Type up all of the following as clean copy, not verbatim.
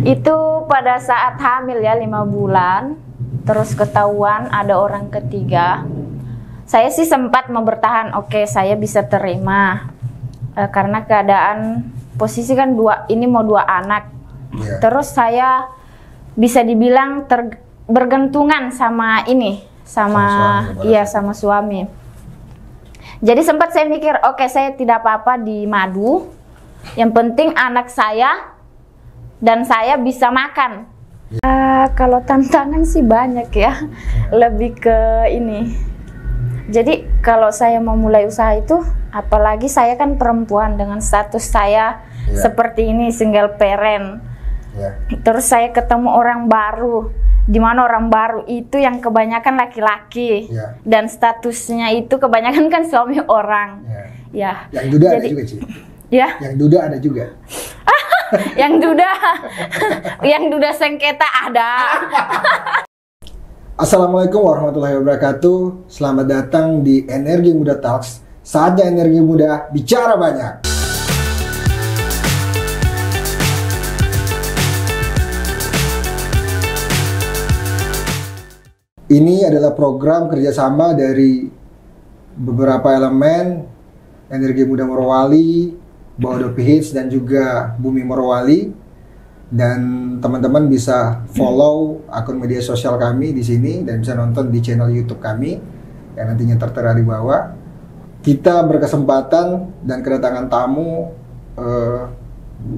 Itu pada saat hamil ya 5 bulan, terus ketahuan ada orang ketiga. Saya sih sempat mau bertahan, oke saya bisa terima karena keadaan posisi kan ini mau 2 anak. Terus saya bisa dibilang bergantungan sama sama suami. Jadi sempat saya mikir, oke saya tidak apa-apa di madu, yang penting anak saya dan saya bisa makan. Kalau tantangan sih banyak ya, lebih ke ini. Jadi kalau saya mau mulai usaha itu, apalagi saya kan perempuan dengan status saya seperti ini, single parent. Terus saya ketemu orang baru, di mana orang baru itu yang kebanyakan laki-laki, dan statusnya itu kebanyakan kan suami orang. Yang duda ada juga sih. Yang duda ada juga. yang duda sengketa ada. Assalamualaikum warahmatullahi wabarakatuh. Selamat datang di Energi Muda Talks. Saatnya energi muda bicara banyak. Ini adalah program kerjasama dari beberapa elemen Energi Muda Morowali, Bahodopi Hits, dan juga Bumi Morowali. Dan teman-teman bisa follow akun media sosial kami di sini dan bisa nonton di channel YouTube kami yang nantinya tertera di bawah. Kita berkesempatan dan kedatangan tamu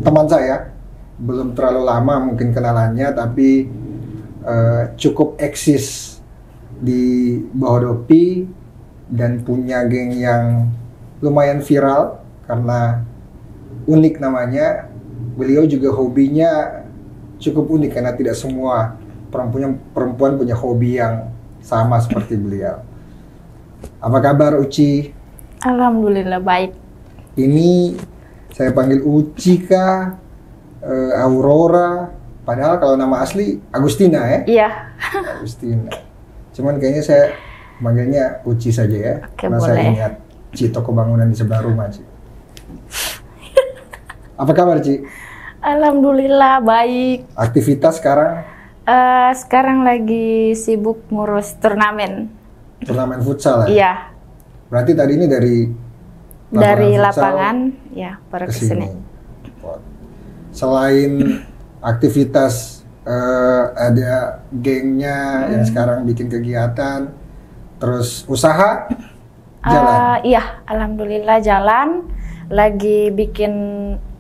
teman saya, belum terlalu lama mungkin kenalannya, tapi cukup eksis di Bahodopi dan punya geng yang lumayan viral karena unik namanya. Beliau juga hobinya cukup unik karena tidak semua perempuan punya hobi yang sama seperti beliau. Apa kabar Uci? Alhamdulillah baik. Ini saya panggil Uci kah? Aurora? Padahal kalau nama asli Agustina ya? Iya. Agustina. Cuman kayaknya saya manggilnya Uci saja ya. Karena saya ingat Ci, toko bangunan di sebelah rumah Ci. Apa kabar Ci? Alhamdulillah baik. Aktivitas sekarang? Sekarang lagi sibuk ngurus turnamen. Turnamen futsal ya? Iya. Berarti tadi ini dari lapangan ya baru kesini. Selain aktivitas ada gengnya yang sekarang bikin kegiatan, terus usaha jalan? Iya, alhamdulillah jalan. Lagi bikin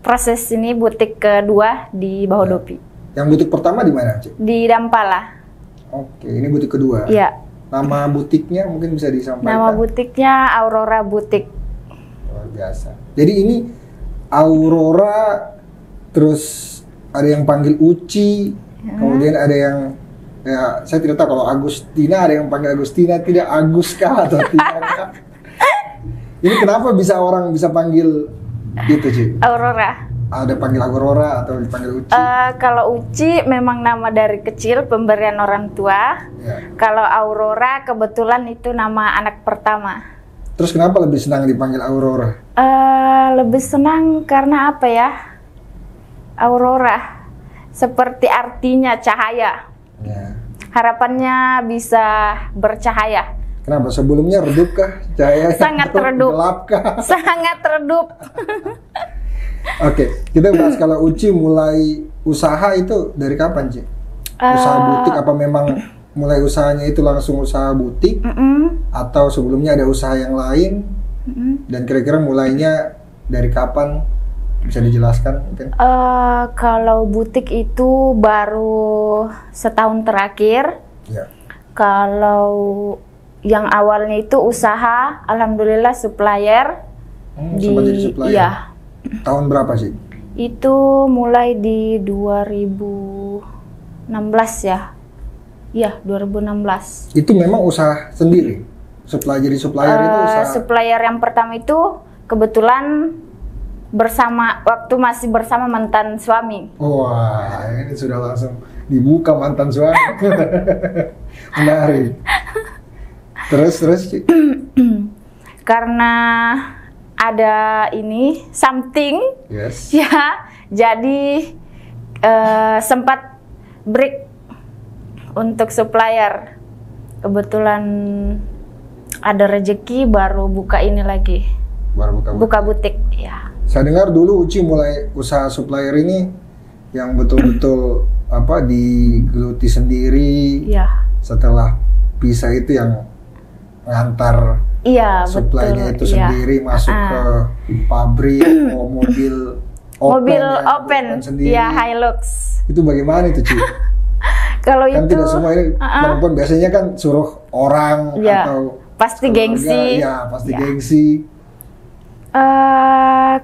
proses ini butik kedua di Bahodopi. Yang butik pertama di mana, Cik? Di Dampala. Oke, ini butik kedua. Iya. Nama butiknya mungkin bisa disampaikan. Nama butiknya Aurora Butik. Luar biasa. Jadi ini Aurora, terus ada yang panggil Uci, kemudian ada yang saya tidak tahu kalau Agustina, ada yang panggil Agustina, tidak Aguska atau tidak. Ini kenapa bisa orang bisa panggil gitu, Ci? Aurora. Ada panggil Aurora atau dipanggil Uci? Kalau Uci memang nama dari kecil, pemberian orang tua. Kalau Aurora kebetulan itu nama anak pertama. Terus kenapa lebih senang dipanggil Aurora? Lebih senang karena apa ya? Aurora seperti artinya cahaya. Harapannya bisa bercahaya. Kenapa? Sebelumnya redup kah? Cahaya sangat redup. Gelap kah? Sangat redup. Oke, kita bahas kalau Uci mulai usaha itu dari kapan, Ci? Usaha butik apa memang mulai usahanya itu langsung usaha butik? Atau sebelumnya ada usaha yang lain? Dan kira-kira mulainya dari kapan? Bisa dijelaskan mungkin? Kalau butik itu baru setahun terakhir. Kalau yang awalnya itu usaha, alhamdulillah supplier. Sempat jadi supplier? Iya. Tahun berapa sih? Itu mulai di 2016 ya. Iya, 2016. Itu memang usaha sendiri? Jadi supplier itu usaha? Supplier yang pertama itu kebetulan waktu masih bersama mantan suami. Wah, ini sudah langsung dibuka mantan suami. Menarik. Terus karena ada ini something, yes. Ya, jadi sempat break untuk supplier. Kebetulan ada rezeki baru buka ini lagi. Baru buka butik. Ya. Saya dengar dulu Uci mulai usaha supplier ini yang betul-betul digeluti sendiri. Ya. Setelah pisah itu yang ngantar supply-nya itu sendiri masuk ke pabrik, mobil open sendiri. Ya, Hilux. Itu bagaimana itu, Ci? Kalau kan itu tidak semua ini perempuan biasanya kan suruh orang atau pasti gengsi. Ya, pasti gengsi.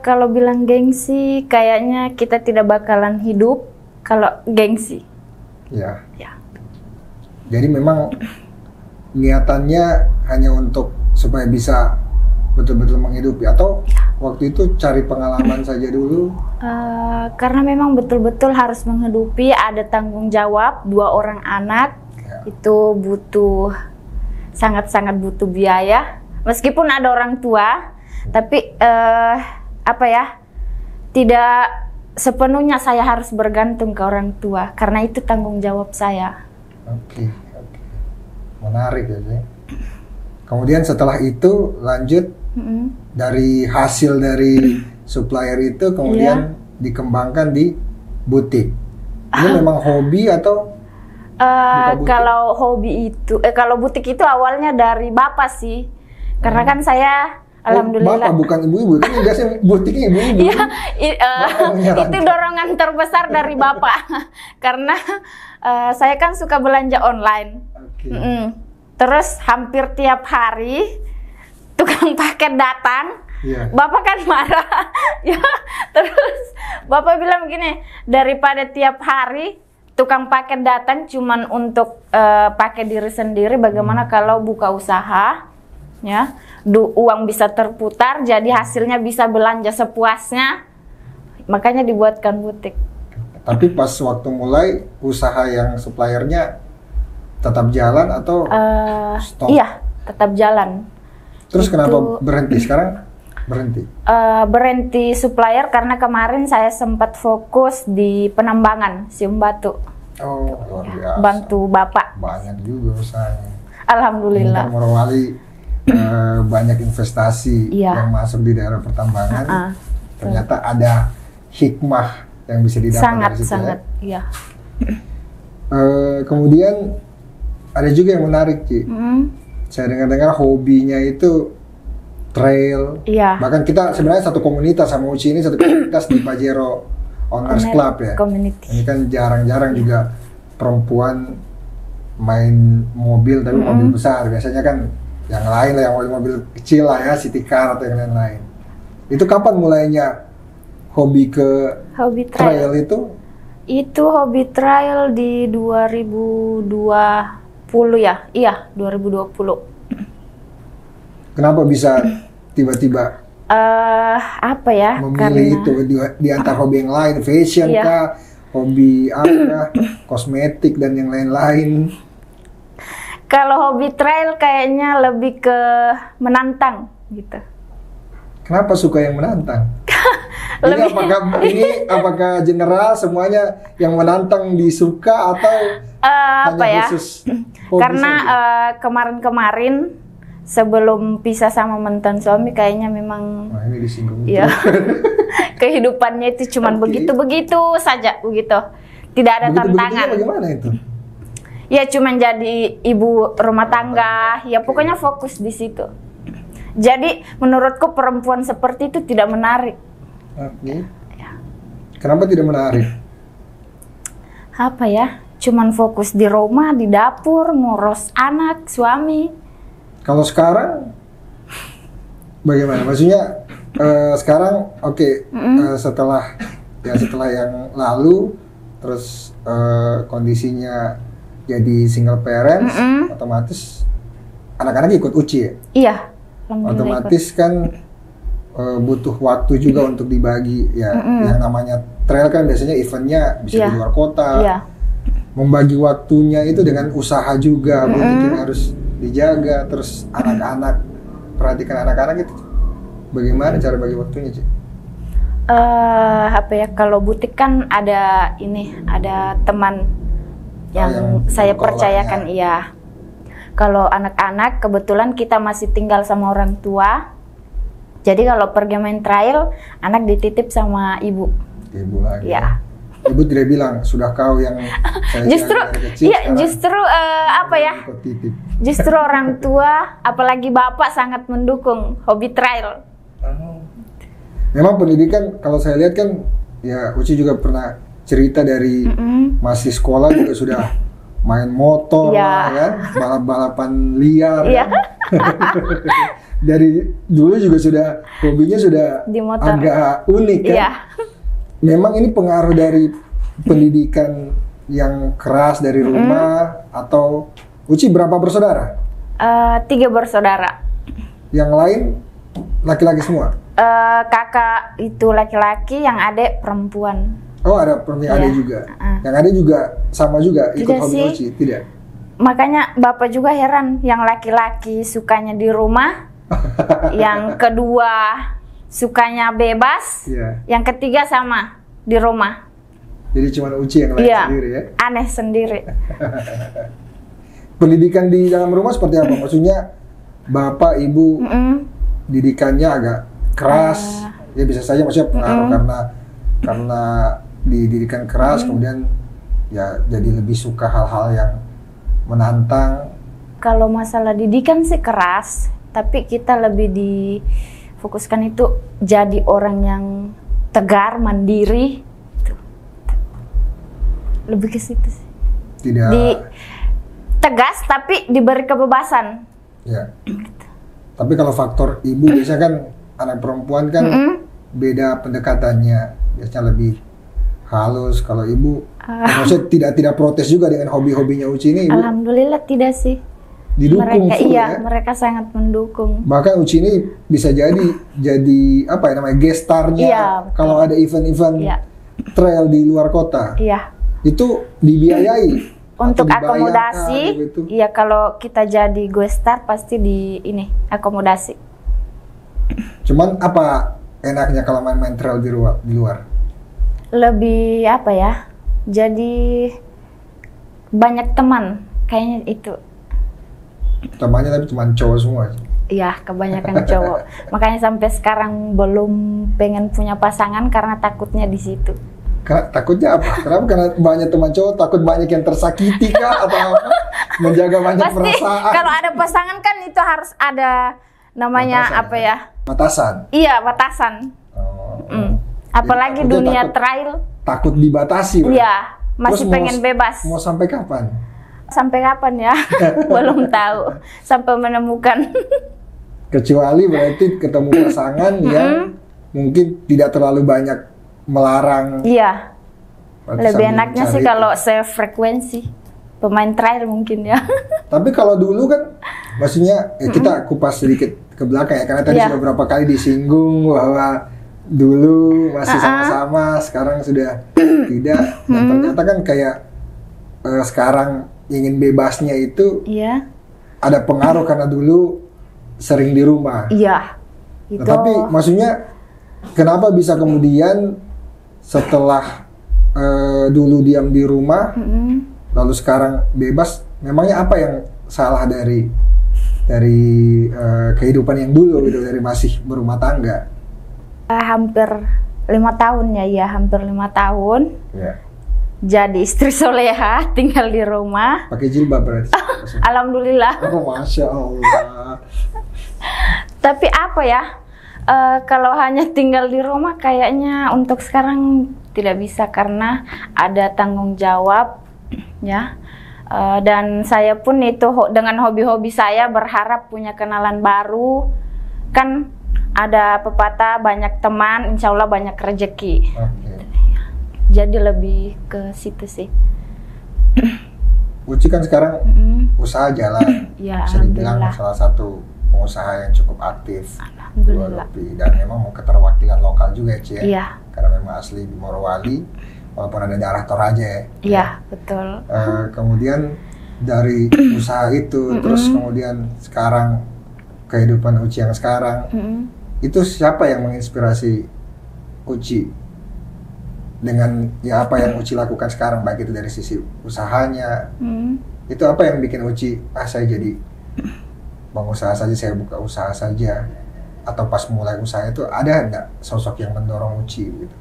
Kalau bilang gengsi, kayaknya kita tidak bakalan hidup kalau gengsi. Ya. Jadi memang niatannya hanya untuk supaya bisa betul-betul menghidupi, atau waktu itu cari pengalaman saja dulu? Karena memang betul-betul harus menghidupi, ada tanggung jawab, 2 orang anak, itu butuh, sangat-sangat butuh biaya. Meskipun ada orang tua, tapi tidak sepenuhnya saya harus bergantung ke orang tua, karena itu tanggung jawab saya. Oke. Menarik ya, Ci. Kemudian setelah itu lanjut dari hasil dari supplier itu kemudian dikembangkan di butik. Ini memang hobi atau kalau hobi itu kalau butik itu awalnya dari bapak sih. Karena kan saya alhamdulillah. Bapak bukan ibu-ibu, itu biasanya butiknya ibu-ibu. Iya, itu dorongan terbesar dari bapak. Karena saya kan suka belanja online. Terus hampir tiap hari tukang paket datang, bapak kan marah. Ya, terus bapak bilang begini, daripada tiap hari tukang paket datang cuman untuk pakai diri sendiri, bagaimana kalau buka usaha, ya, uang bisa terputar, jadi hasilnya bisa belanja sepuasnya, makanya dibuatkan butik. Tapi pas waktu mulai usaha yang suppliernya tetap jalan atau stop? Iya, tetap jalan. Terus kenapa berhenti sekarang? Berhenti supplier karena kemarin saya sempat fokus di penambangan sium batu. Oh, luar biasa. Bantu bapak. Banyak juga usahanya. Alhamdulillah. Ini kan Morowali banyak investasi yang masuk di daerah pertambangan. Ternyata ada hikmah yang bisa didapat dari situ. Sangat, iya. Kemudian ada juga yang menarik, Ci. Saya dengar-dengar hobinya itu trail. Bahkan kita sebenarnya satu komunitas sama Uci ini, satu komunitas di Pajero Owners Club ya. Community. Ini kan jarang-jarang juga perempuan main mobil, tapi mobil besar. Biasanya kan yang lain lah, yang mobil kecil lah ya, city car atau yang lain-lain. Itu kapan mulainya hobi trail itu? Itu hobi trail di 2020 ya? Iya, 2020. Kenapa bisa tiba-tiba memilih itu di antara hobi yang lain, fashion kah, hobi kosmetik dan yang lain-lain? Kalau hobi trail kayaknya lebih ke menantang gitu. Kenapa suka yang menantang? Ini apakah general semuanya yang menantang disuka atau hanya khusus hobi karena kemarin-kemarin sebelum pisah sama mantan suami kayaknya memang ini disinggung kehidupannya itu cuman begitu-begitu saja begitu. Tidak ada tantangan. Bagaimana itu? Ya cuman jadi ibu rumah tangga, ya pokoknya fokus di situ. Jadi menurutku perempuan seperti itu tidak menarik. Oke. Kenapa tidak menarik? Cuman fokus di rumah, di dapur, ngurus anak, suami. Kalau sekarang bagaimana? Maksudnya sekarang setelah yang lalu, terus kondisinya jadi single parents, otomatis anak-anak ikut Uci ya? Iya. Otomatis kan butuh waktu juga untuk dibagi ya. Yang namanya trail kan biasanya eventnya bisa di luar kota. Membagi waktunya itu dengan usaha juga, butiknya harus dijaga. Terus anak-anak, perhatikan anak-anak itu bagaimana cara bagi waktunya, Ci? Apa ya, kalau butik kan ada teman yang saya percayakan, iya. Kalau anak-anak kebetulan kita masih tinggal sama orang tua. Jadi kalau pergi main trail, anak dititip sama ibu. Ibu lagi. Ya. Ibu tidak bilang sudah kau yang saya Justru, dari kecil, iya, justru apa ya? titip. Justru orang tua, apalagi bapak sangat mendukung hobi trail. Memang pendidikan kalau saya lihat kan, ya Uci juga pernah cerita dari masih sekolah juga sudah main motor, Ya. kan, balap-balapan liar. Iya. Kan? Dari dulu juga sudah hobinya sudah Di motor. agak unik kan. Iya. Memang ini pengaruh dari pendidikan yang keras dari rumah atau Uci berapa bersaudara? 3 bersaudara. Yang lain laki-laki semua? Kakak itu laki-laki, yang adik perempuan. Oh, ada perempuan adik juga. Yang adik juga sama juga ikut Tidak hobi sih. Uci? Tidak. Makanya bapak juga heran, yang laki-laki sukanya di rumah, yang kedua sukanya bebas, Iya. yang ketiga sama di rumah. Jadi cuma Uci yang lain Iya. sendiri ya. Aneh sendiri. Pendidikan di dalam rumah seperti apa? Maksudnya bapak, ibu didikannya agak keras. Ya bisa saja maksudnya pengaruh karena dididikan keras kemudian ya jadi lebih suka hal-hal yang menantang. Kalau masalah didikan sih keras, tapi kita lebih difokuskan itu jadi orang yang tegar, mandiri. Lebih ke situ sih. Tidak. Tegas tapi diberi kebebasan. Ya. Tapi kalau faktor ibu biasanya kan anak perempuan kan beda pendekatannya, biasanya lebih halus. Kalau ibu, maksudnya tidak protes juga dengan hobi-hobinya Uci ini, ibu Alhamdulillah tidak sih. didukung Mereka full iya, ya. mereka sangat mendukung. Bahkan Uci ini bisa jadi apa ya namanya guest star-nya Iya, betul. kalau ada event-event Iya. trail di luar kota. Iya. Itu dibiayai. Untuk atau dibayarkan akomodasi, gitu. iya, kalau kita jadi guest star pasti di ini akomodasi. Cuman apa enaknya kalau main-main trail di luar? Lebih apa ya? Jadi banyak teman, kayaknya itu. Temannya tapi cuma cowok semua. Iya, kebanyakan cowok. Makanya sampai sekarang belum pengen punya pasangan karena takutnya di situ. Takutnya apa? Kenapa? Karena banyak teman cowok, takut banyak yang tersakiti kah? Atau apa? Menjaga banyak Pasti perasaan. kalau ada pasangan kan itu harus ada namanya Batasan, apa ya? Batasan. Iya, batasan. Oh. Apalagi Jadi takutnya dunia trail. Takut dibatasi. Bro. Iya, masih Terus pengen bebas. Mau sampai kapan? Sampai kapan ya? Belum tahu. Sampai menemukan. Kecuali berarti ketemu pasangan yang mungkin tidak terlalu banyak melarang. Iya. Berarti Lebih sambil enaknya sih mencari kalau sefrekuensi. Pemain trail mungkin ya. Tapi kalau dulu kan, maksudnya kita kupas sedikit ke belakang ya, karena tadi Iya. sudah beberapa kali disinggung bahwa dulu masih sama-sama, sekarang sudah tidak. Dan ternyata kan kayak sekarang ingin bebasnya itu Iya. ada pengaruh karena dulu sering di rumah. Iya. Itu. Nah, tapi maksudnya kenapa bisa kemudian setelah dulu diam di rumah, lalu sekarang bebas? Memangnya apa yang salah dari kehidupan yang dulu gitu, dari masih berumah tangga? Hampir 5 tahun ya, hampir 5 tahun. Ya. Jadi istri soleha, tinggal di rumah. Pakai jilbab berarti. Alhamdulillah. Oh, Masya Allah. Tapi apa ya? Kalau hanya tinggal di rumah kayaknya untuk sekarang tidak bisa karena ada tanggung jawab ya. Dan saya pun itu dengan hobi-hobi saya berharap punya kenalan baru. Kan ada pepatah banyak teman, insya Allah banyak rezeki. Oke. Jadi lebih ke situ sih. Uci kan sekarang usaha jalan. Ya, Bisa dibilang alhamdulillah. salah satu pengusaha yang cukup aktif. Alhamdulillah. Dan memang mau keterwakilan lokal juga ya, Ci, ya? Iya. Karena memang asli di Morowali, walaupun ada daerah Toraja ya. Iya, betul. Kemudian dari usaha itu, terus kemudian sekarang kehidupan Uci yang sekarang, itu siapa yang menginspirasi Uci dengan ya apa yang Uci lakukan sekarang, baik itu dari sisi usahanya, itu apa yang bikin Uci saya jadi pengusaha saja, saya buka usaha saja, atau pas mulai usaha itu ada nggak sosok yang mendorong Uci gitu?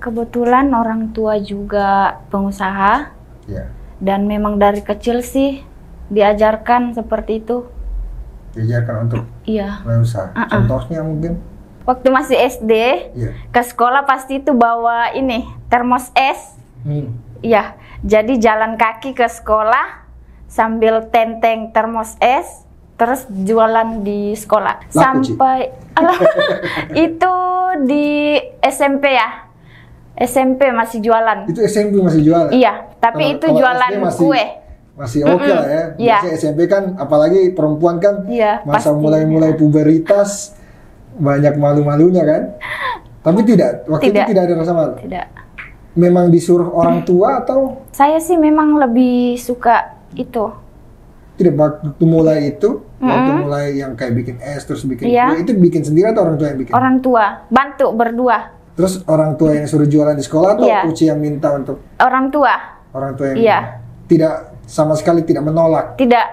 Kebetulan orang tua juga pengusaha, Ya. dan memang dari kecil sih diajarkan seperti itu. Diajarkan untuk Iya. mulai usaha. Contohnya mungkin? Waktu masih SD, ke sekolah pasti itu bawa ini termos es. Iya. Jadi jalan kaki ke sekolah sambil tenteng termos es, terus jualan di sekolah. Laku, Sampai itu di SMP ya. SMP masih jualan. Itu SMP masih jualan? Iya, tapi itu jualan kue. Masih oke lah ya. Iya. Biasanya SMP kan, apalagi perempuan kan, masa mulai-mulai puberitas, banyak malu-malunya kan. Tapi tidak, waktu itu tidak ada rasa malu? Tidak. Memang disuruh orang tua atau? Saya sih memang lebih suka itu. Tidak, waktu mulai itu, waktu mulai yang kayak bikin es, terus bikin kue, itu bikin sendiri atau orang tua yang bikin? Orang tua, bantu berdua. Terus orang tua yang suruh jualan di sekolah atau Uci yang minta untuk? Orang tua. Orang tua yang tidak sama sekali tidak menolak? Tidak.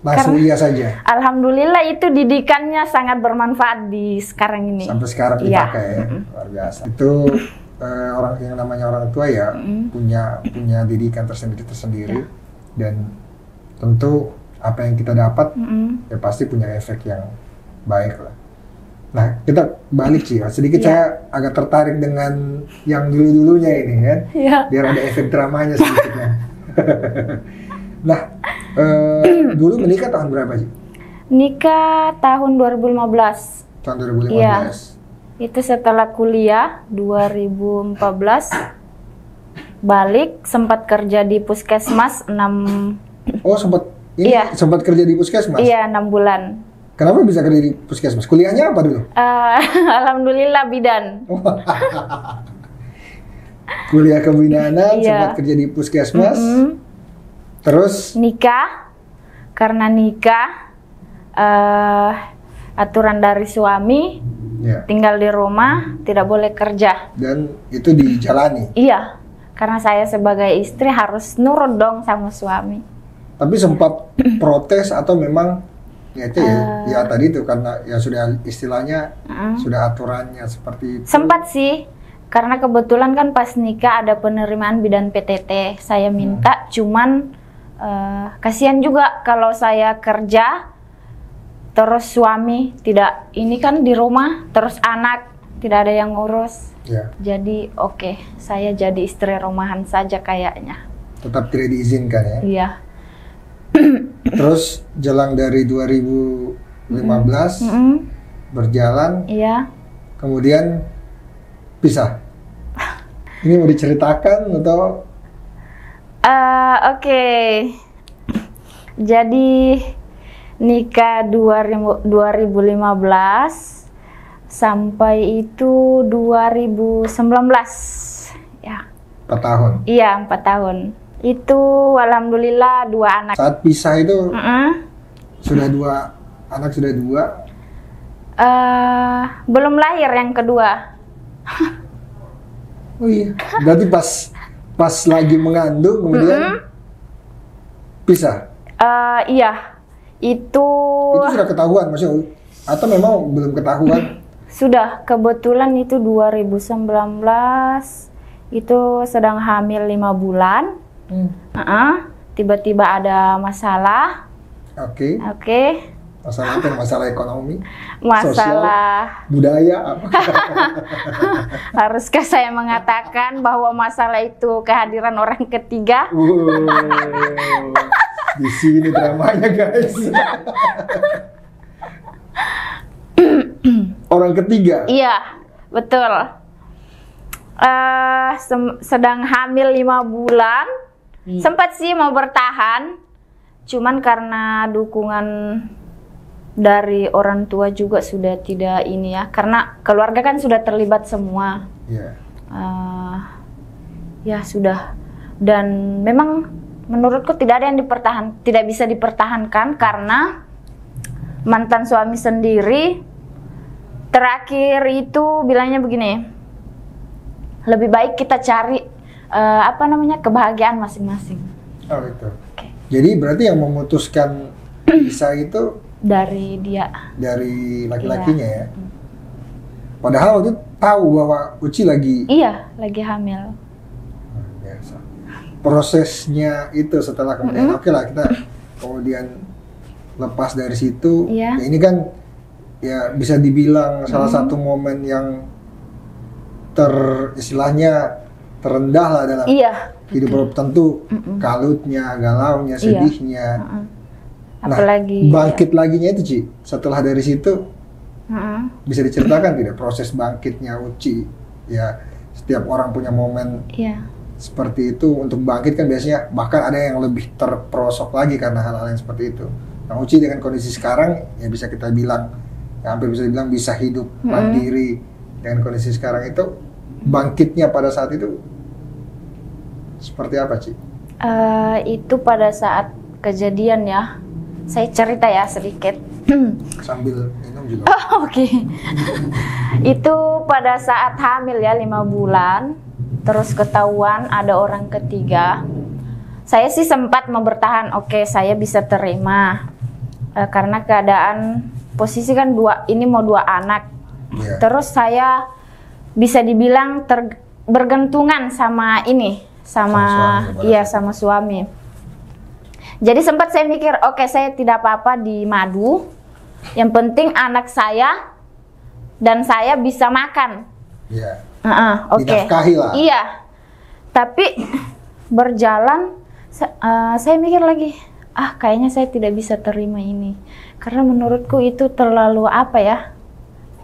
Langsung iya saja? Alhamdulillah itu didikannya sangat bermanfaat di sekarang ini. Sampai sekarang dipakai ya? Luar biasa. Itu orang yang namanya orang tua ya, punya didikan tersendiri dan tentu apa yang kita dapat ya pasti punya efek yang baik lah. Nah, kita balik sih ya. Sedikit saya agak tertarik dengan yang dulu-dulunya ini kan. Biar ada efek dramanya sedikitnya. Nah, dulu menikah tahun berapa sih? Nikah tahun 2015. Tahun 2015. Iya. Itu setelah kuliah 2014. Balik, sempat kerja di puskesmas 6. Oh, sempat kerja di puskesmas? Iya, 6 bulan. Kenapa bisa kerja di puskesmas? Kuliahnya apa dulu? Alhamdulillah bidan. Kuliah kebidanan, sempat kerja di puskesmas. Terus? Nikah. Karena nikah, aturan dari suami, tinggal di rumah, tidak boleh kerja. Dan itu dijalani? Iya, karena saya sebagai istri harus nurut dong sama suami. Tapi sempat protes atau memang ya itu ya tadi itu karena ya sudah istilahnya sudah aturannya seperti itu. Sempat sih, karena kebetulan kan pas nikah ada penerimaan bidan PTT. Saya minta, cuman kasihan juga kalau saya kerja terus suami tidak, ini kan di rumah terus anak tidak ada yang ngurus. Jadi oke, saya jadi istri rumahan saja kayaknya. Tetap tidak diizinkan ya? Iya. Terus jelang dari 2015 berjalan, kemudian pisah. Ini mau diceritakan atau? Oke. Jadi nikah 2015 sampai itu 2019 ya. 4 tahun? Iya, 4 tahun. Itu alhamdulillah 2 anak. Saat pisah itu sudah 2 anak, sudah 2? Belum lahir yang kedua. Oh iya, berarti pas lagi mengandung kemudian pisah? Iya, itu sudah ketahuan maksudnya, atau memang belum ketahuan? Sudah, kebetulan itu 2019 itu sedang hamil 5 bulan. Tiba-tiba ada masalah. Oke. Masalah apa? Masalah ekonomi? Masalah sosial, budaya apa? Haruskah saya mengatakan bahwa masalah itu kehadiran orang ketiga? Di sini dramanya guys. Orang ketiga? Iya, betul. Sedang hamil 5 bulan. Sempat sih mau bertahan, cuman karena dukungan dari orang tua juga sudah tidak ini ya, karena keluarga kan sudah terlibat semua. Ya sudah, dan memang menurutku tidak ada yang tidak bisa dipertahankan karena mantan suami sendiri terakhir itu bilangnya begini, lebih baik kita cari kebahagiaan masing-masing. Oh gitu. Jadi berarti yang memutuskan pisah itu dari dia, dari laki-lakinya ya. Padahal waktu itu tahu bahwa Uci lagi hamil. Biasa. Prosesnya itu setelah kemudian oke lah kita kemudian lepas dari situ. Ya ini kan ya bisa dibilang salah satu momen yang istilahnya terendah lah dalam hidup. Tentu kalutnya, galaunya, sedihnya. Apalagi bangkit laginya itu Ci, setelah dari situ bisa diceritakan tidak proses bangkitnya Uci? Ya setiap orang punya momen seperti itu. Untuk bangkit kan biasanya bahkan ada yang lebih terperosok lagi karena hal-hal yang seperti itu. Nah Uci dengan kondisi sekarang ya bisa kita bilang, ya hampir bisa dibilang bisa hidup mandiri dengan kondisi sekarang itu, bangkitnya pada saat itu seperti apa Ci? Itu pada saat kejadian ya, saya cerita ya sedikit. Sambil minum juga. Oke. Itu pada saat hamil ya 5 bulan, terus ketahuan ada orang ketiga. Saya sih sempat mau bertahan, oke saya bisa terima. Karena keadaan posisi kan ini mau 2 anak. Terus saya bisa dibilang bergantungan sama sama suami. Jadi sempat saya mikir, oke saya tidak apa-apa di madu, yang penting anak saya dan saya bisa makan. Dinafkahi lah. Iya. Tapi berjalan saya mikir lagi, kayaknya saya tidak bisa terima ini. Karena menurutku itu terlalu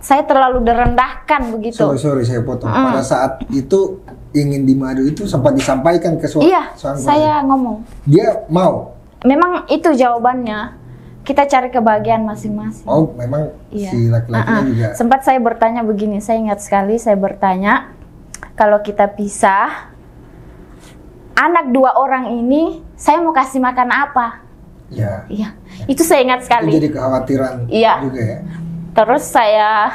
saya terlalu direndahkan begitu. Sorry saya potong. Pada saat itu ingin di madu itu sempat disampaikan ke suami? Iya, saya ngomong. Dia mau? Memang itu jawabannya. Kita cari kebahagiaan masing-masing. Oh, memang si laki-lakinya juga. Sempat saya bertanya begini, saya ingat sekali saya bertanya, kalau kita pisah, anak 2 orang ini saya mau kasih makan apa? Iya. Itu saya ingat sekali. Itu jadi kekhawatiran juga ya. Terus saya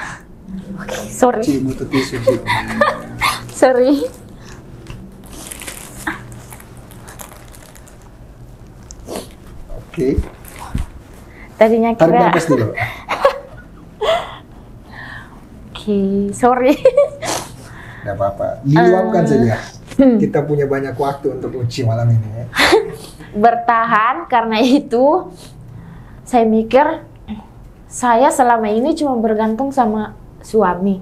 sorry. Ci, butuh tisu, Ci. Sorry. Oke. Tadinya kira. Tarik nafas dulu. Oke, sorry. Tidak apa-apa. Diluapkan saja. Kita punya banyak waktu untuk Uci malam ini ya. Bertahan karena itu saya mikir saya selama ini cuma bergantung sama suami.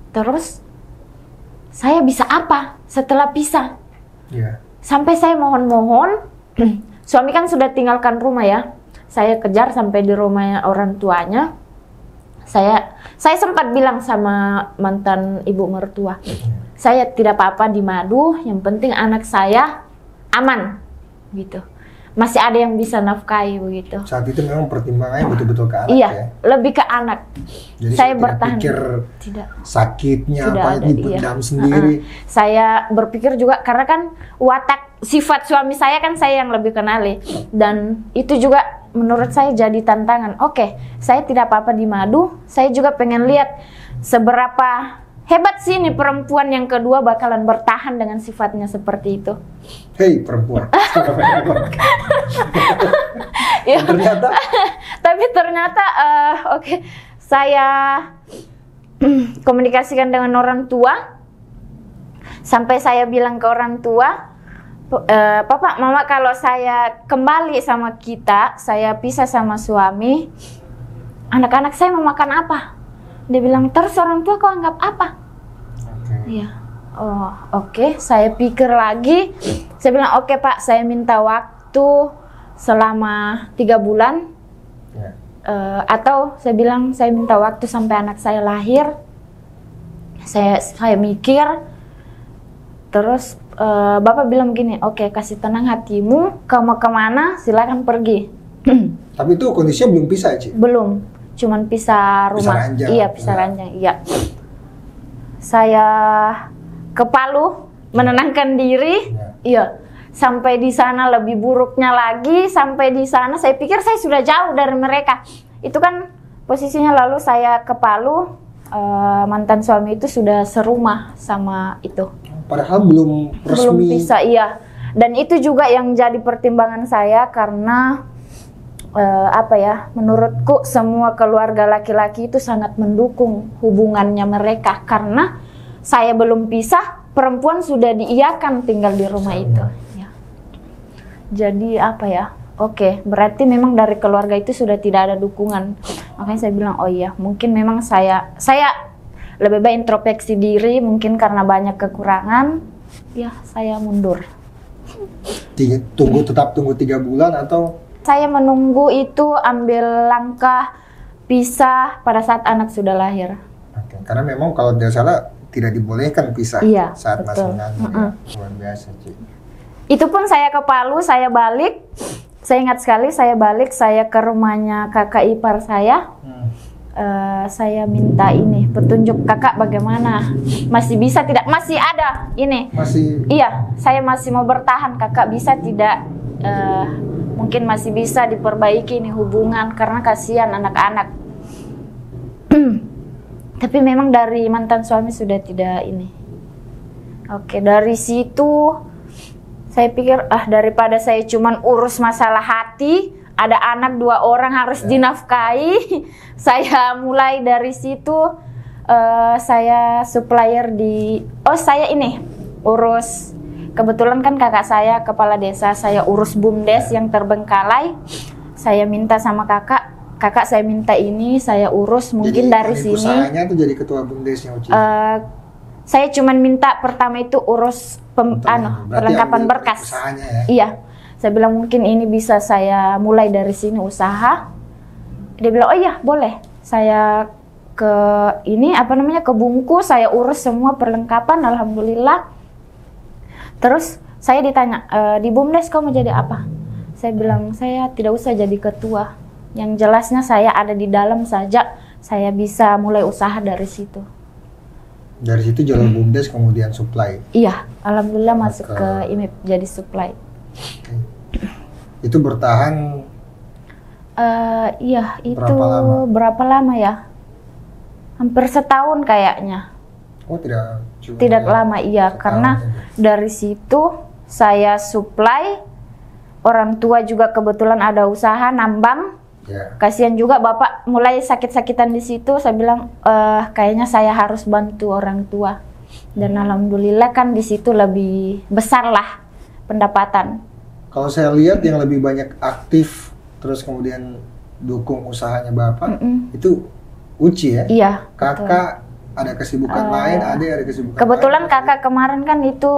Terus saya bisa apa setelah pisah? Sampai saya mohon-mohon. Suami kan sudah tinggalkan rumah ya. Saya kejar sampai di rumah orang tuanya. Saya sempat bilang sama mantan ibu mertua, saya tidak apa-apa di madu, yang penting anak saya aman, gitu. Masih ada yang bisa nafkahi begitu. Saat itu memang pertimbangannya betul-betul ke anak ya? Lebih ke anak. Jadi saya bertahan. Pikir sakitnya apa dipendam sendiri. Saya berpikir juga karena kan watak sifat suami saya kan saya yang lebih kenali, dan itu juga menurut saya jadi tantangan. Oke, saya tidak apa-apa di madu, saya juga pengen lihat seberapa hebat sih nih perempuan yang kedua bakalan bertahan dengan sifatnya seperti itu. Hei perempuan. Ya, tapi ternyata oke, saya komunikasikan dengan orang tua, sampai saya bilang ke orang tua, Papa, Mama, kalau saya kembali sama kita, saya pisah sama suami, anak-anak saya mau makan apa? Dia bilang, terus orang tua kau anggap apa? Iya. Oh, oke. Saya pikir lagi. Saya bilang, oke Pak, saya minta waktu selama 3 bulan. Atau saya bilang, saya minta waktu sampai anak saya lahir. Saya mikir. Terus Bapak bilang begini, oke, kasih tenang hatimu, kau mau kemana silakan pergi. Tapi itu kondisinya belum pisah, Ci? Belum, cuman pisah rumah. Pisah ranjang. Iya, pisah ranjang, iya. Saya ke Palu, menenangkan diri, iya. Sampai di sana lebih buruknya lagi, sampai di sana saya pikir saya sudah jauh dari mereka. Itu kan posisinya, lalu saya ke Palu, mantan suami itu sudah serumah sama itu. Padahal belum resmi. Belum bisa, iya. Dan itu juga yang jadi pertimbangan saya karena menurutku semua keluarga laki-laki itu sangat mendukung hubungannya mereka karena saya belum pisah, perempuan sudah diiyakan tinggal di rumah itu. Ya. Jadi oke, berarti memang dari keluarga itu sudah tidak ada dukungan. Makanya saya bilang, oh iya, mungkin memang saya lebih baik introspeksi diri, mungkin karena banyak kekurangan, ya saya mundur. Tetap tunggu 3 bulan atau? Saya menunggu itu ambil langkah pisah pada saat anak sudah lahir. Oke, karena memang kalau tidak salah tidak dibolehkan pisah saat betul. masih mengandung. Ya. Luar biasa, Ci. Itu pun saya ke Palu, saya balik. Saya ingat sekali saya balik, saya ke rumahnya kakak ipar saya. Saya minta ini petunjuk kakak bagaimana, masih bisa tidak, masih ada ini. Iya, saya masih mau bertahan, kakak bisa tidak? Mungkin masih bisa diperbaiki nih hubungan karena kasihan anak-anak. Tapi memang dari mantan suami sudah tidak ini. Oke, dari situ saya pikir daripada saya cuman urus masalah hati, ada anak 2 orang harus dinafkahi. Saya mulai dari situ, saya supplier saya ini urus. Kebetulan kan kakak saya kepala desa, saya urus BUMDes yang terbengkalai. Saya minta sama kakak saya minta ini, saya urus mungkin jadi, dari sini. Usahanya tuh jadi ketua BUMDesnya, Uci? Saya cuman minta pertama itu urus perlengkapan berkas. Usahanya, ya? Iya. Saya bilang mungkin ini bisa saya mulai dari sini usaha. Dia bilang, oh iya boleh. Saya ke ke Bungku, saya urus semua perlengkapan, alhamdulillah. Terus saya ditanya, di BUMDes kamu jadi apa? Saya bilang, saya tidak usah jadi ketua. Yang jelasnya saya ada di dalam saja, saya bisa mulai usaha dari situ. Dari situ jalan BUMDes kemudian supply? Iya, alhamdulillah masuk ke IMIP jadi supply. Itu bertahan? Iya, itu berapa lama ya? Hampir setahun kayaknya. Oh, tidak lama, iya, karena dari situ saya supply, orang tua juga kebetulan ada usaha nambang. Kasihan juga bapak mulai sakit-sakitan di situ. Saya bilang kayaknya saya harus bantu orang tua, dan alhamdulillah kan di situ lebih besar lah pendapatan. Kalau saya lihat yang lebih banyak aktif terus kemudian dukung usahanya bapak itu Uci ya. Iya. Kakak betul. Ada kesibukan lain, ada kesibukan kebetulan lain. Kakak kemarin kan itu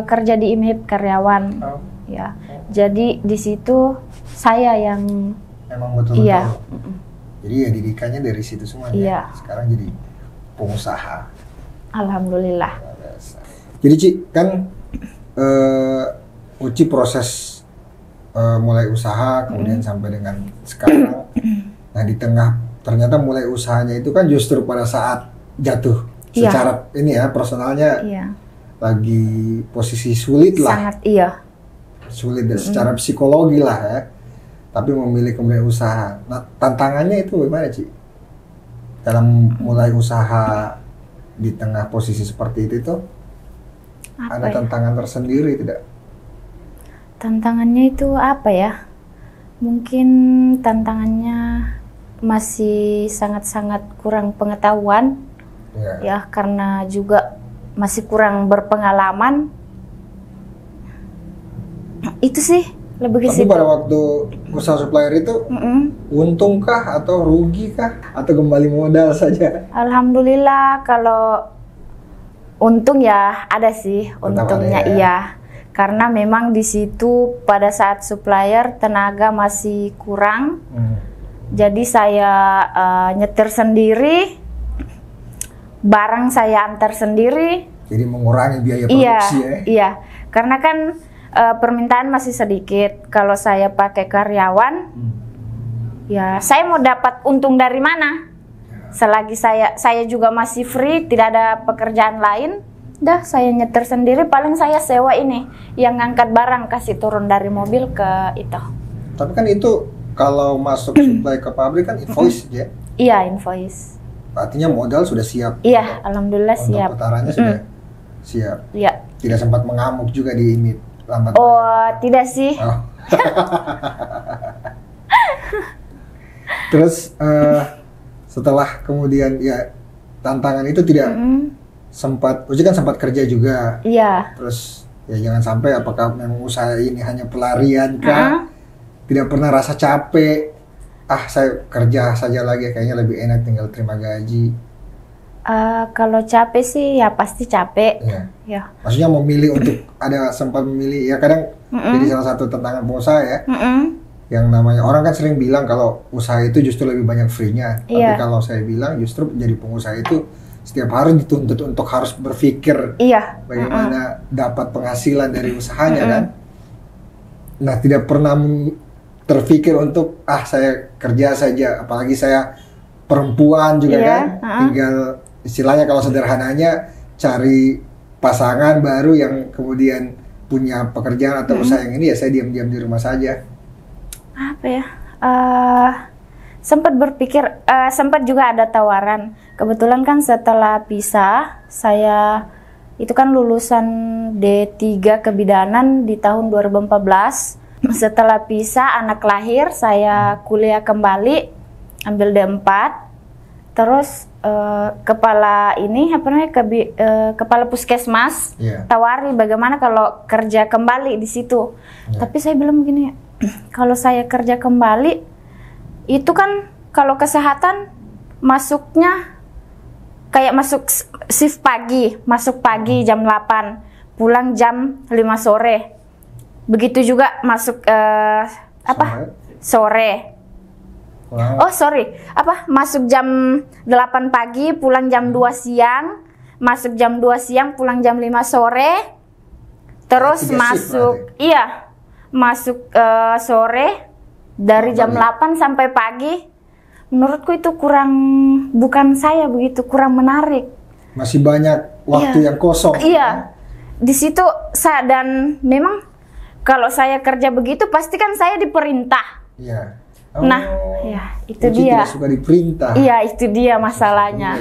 kerja di IMIP karyawan. Ya. Jadi di situ saya yang memang betul-betul. Iya. Jadi ya didikannya dari situ semuanya. Iya. Sekarang jadi pengusaha. Alhamdulillah. Jadi Ci, kan Uci proses mulai usaha kemudian sampai dengan sekarang. Nah di tengah ternyata mulai usahanya itu kan justru pada saat jatuh secara ini ya personalnya lagi posisi sulit lah. Sangat sulit secara psikologi lah ya. Tapi memilih kemudian usaha. Nah, tantangannya itu bagaimana, Ci? Dalam mulai usaha di tengah posisi seperti itu tuh ada tantangan tersendiri tidak? Tantangannya itu apa ya? Mungkin tantangannya masih sangat-sangat kurang pengetahuan. Ya, karena juga masih kurang berpengalaman. Itu sih. Lebih tapi pada waktu usaha supplier itu untungkah atau rugikah atau kembali modal saja? Alhamdulillah kalau untung ya ada sih, untungnya iya. Karena memang di situ pada saat supplier tenaga masih kurang. Jadi saya nyetir sendiri, barang saya antar sendiri. Jadi mengurangi biaya produksi ya? Iya, karena kan permintaan masih sedikit. Kalau saya pakai karyawan, ya saya mau dapat untung dari mana? Selagi saya juga masih free, tidak ada pekerjaan lain, dah saya nyetir sendiri. Paling saya sewa ini yang ngangkat barang, kasih turun dari mobil ke itu. Tapi kan itu kalau masuk supply ke pabrik kan invoice ya? Iya, invoice. artinya modal sudah siap. Iya, alhamdulillah untuk siap. putarannya sudah siap. Iya. Tidak sempat mengamuk juga di IMIT lambat. Oh, tidak sih. Oh. Terus setelah kemudian ya tantangan itu tidak sempat, Uci kan sempat kerja juga. Iya. Terus ya jangan sampai apakah memang usaha ini hanya pelarian kah? Tidak pernah rasa capek. Ah, saya kerja saja lagi, kayaknya lebih enak tinggal terima gaji. Kalau capek sih ya pasti capek. Ya. Ya. Maksudnya memilih untuk ada sempat memilih ya kadang jadi salah satu tantangan pengusaha ya. Yang namanya orang kan sering bilang kalau usaha itu justru lebih banyak free-nya. Tapi kalau saya bilang justru jadi pengusaha itu setiap hari dituntut untuk harus berpikir bagaimana dapat penghasilan dari usahanya kan. Nah, tidak pernah terpikir untuk saya kerja saja, apalagi saya perempuan juga kan, tinggal istilahnya kalau sederhananya cari pasangan baru yang kemudian punya pekerjaan atau usaha yang ini ya saya diam-diam di rumah saja. Apa ya? Sempat berpikir, sempat juga ada tawaran. Kebetulan kan setelah pisah, saya itu kan lulusan D3 kebidanan di tahun 2014. Setelah pisah, anak lahir, saya kuliah kembali, ambil D4. Terus kepala ini apa namanya kepala puskesmas tawari bagaimana kalau kerja kembali di situ. Tapi saya bilang begini, kalau saya kerja kembali itu kan kalau kesehatan masuknya kayak masuk shift pagi, masuk pagi jam 8, pulang jam 5 sore. Begitu juga masuk sore. Wow. Oh sorry, masuk jam 8 pagi, pulang jam 2 siang, masuk jam 2 siang, pulang jam 5 sore, terus masuk, masuk sore, dari jam 8 sampai pagi. Menurutku itu bukan saya begitu, kurang menarik. Masih banyak waktu yang kosong. Iya, di situ dan memang kalau saya kerja begitu, pasti kan saya diperintah. Iya. Nah, ya itu Uci dia. tidak suka diperintah. Iya, itu dia masalahnya.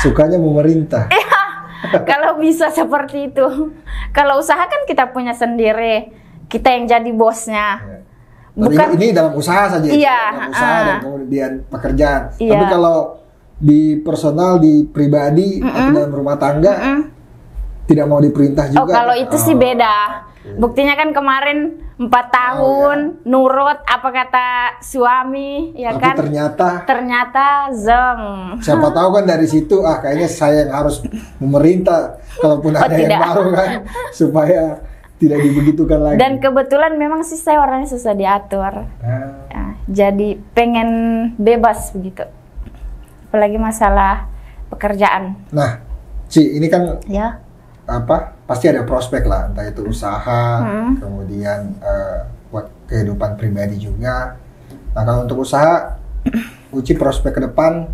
Sukanya memerintah. Iya, kalau bisa seperti itu. Kalau usaha kan kita punya sendiri, kita yang jadi bosnya. Bukan ini dalam usaha saja. Iya. Dalam usaha dan kemudian pekerjaan. Iya. Tapi kalau di personal, di pribadi atau dalam rumah tangga, tidak mau diperintah juga. Oh, kalau itu sih beda. Buktinya kan kemarin 4 tahun nurut apa kata suami, ya. Tapi kan? Ternyata zeng. Siapa tahu kan dari situ kayaknya saya yang harus memerintah kalaupun ada yang baru kan supaya tidak dibegitukan lagi. Dan kebetulan memang sih saya orangnya susah diatur. Jadi pengen bebas begitu. Apalagi masalah pekerjaan. Nah, Ci, ini kan pasti ada prospek lah, entah itu usaha, kemudian buat kehidupan pribadi juga. Nah, kalau untuk usaha, Uci prospek ke depan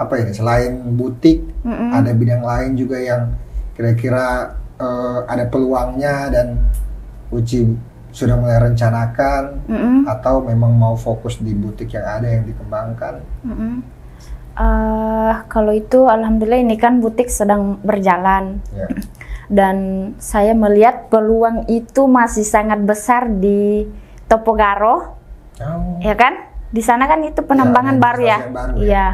apa ini? Selain butik, ada bidang lain juga yang kira-kira ada peluangnya dan Uci sudah mulai rencanakan atau memang mau fokus di butik yang ada yang dikembangkan? Kalau itu alhamdulillah ini kan butik sedang berjalan. Dan saya melihat peluang itu masih sangat besar di Topogaro, ya kan? Di sana kan itu penambangan baru ya. Iya.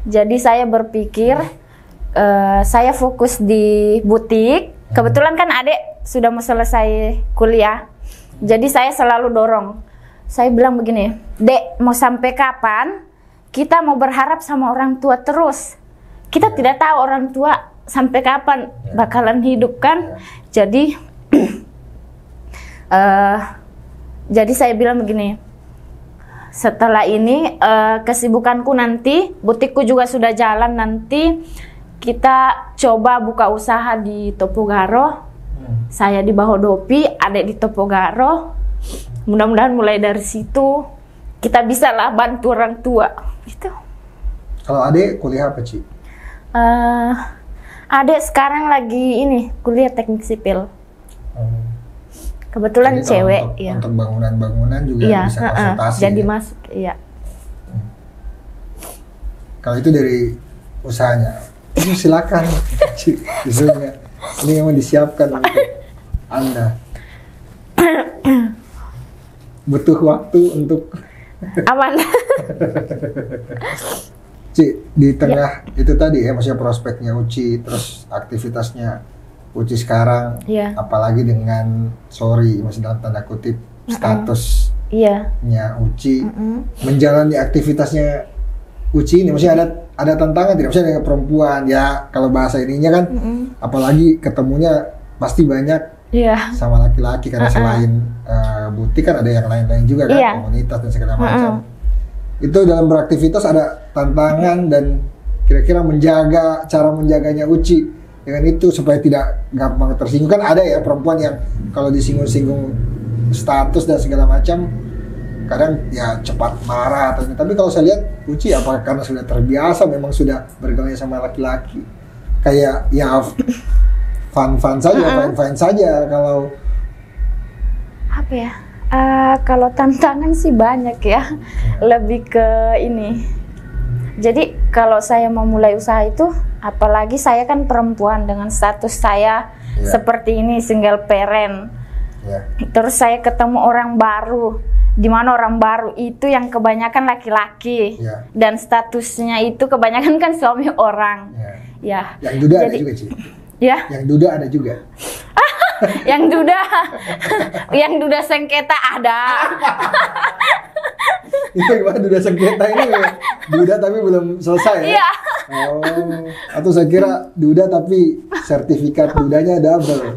Jadi saya berpikir saya fokus di butik. Kebetulan kan adik sudah mau selesai kuliah, jadi saya selalu dorong. Saya bilang begini, Dek, mau sampai kapan kita mau berharap sama orang tua terus? Kita tidak tahu orang tua sampai kapan bakalan hidup kan. Jadi jadi saya bilang begini, setelah ini kesibukanku nanti, butikku juga sudah jalan, nanti kita coba buka usaha di Topogaro. Saya di Bahodopi, adik di Topogaro. Mudah-mudahan mulai dari situ kita bisa lah bantu orang tua gitu. Kalau adik kuliah apa, Ci? Adik sekarang lagi ini kuliah teknik sipil. Kebetulan jadi cewek, untuk bangunan-bangunan juga bisa konsultasi. Jadi ya? masuk, iya. Kalau itu dari usahanya, ini silakan isunya. Ini memang disiapkan untuk Anda. Butuh waktu untuk aman. Ci, di tengah itu tadi ya, maksudnya prospeknya Uci, terus aktivitasnya Uci sekarang, apalagi dengan masih dalam tanda kutip statusnya Uci, menjalani aktivitasnya Uci ini, maksudnya ada tantangan tidak? Maksudnya dengan perempuan ya, kalau bahasa ininya kan, apalagi ketemunya pasti banyak sama laki-laki karena selain butik kan ada yang lain-lain juga kan, komunitas dan segala macam. Itu dalam beraktivitas ada tantangan dan kira-kira cara menjaganya Uci dengan itu supaya tidak gampang tersinggung. Kan ada ya perempuan yang kalau disinggung-singgung status dan segala macam kadang ya cepat marah tapi kalau saya lihat Uci apakah karena sudah terbiasa memang sudah bergaulnya sama laki-laki kayak ya fun-fun saja, fine-fine saja. Kalau apa ya? Kalau tantangan sih banyak ya, lebih ke ini. Jadi kalau saya mau mulai usaha itu, apalagi saya kan perempuan dengan status saya seperti ini, single parent. Terus saya ketemu orang baru, di mana orang baru itu yang kebanyakan laki-laki dan statusnya itu kebanyakan kan suami orang. Yang duda ada juga sih. Yang duda ada juga. yang duda sengketa ada. Itu gimana duda sengketa ini? Duda tapi belum selesai ya? Oh, atau saya kira duda tapi sertifikat dudanya double.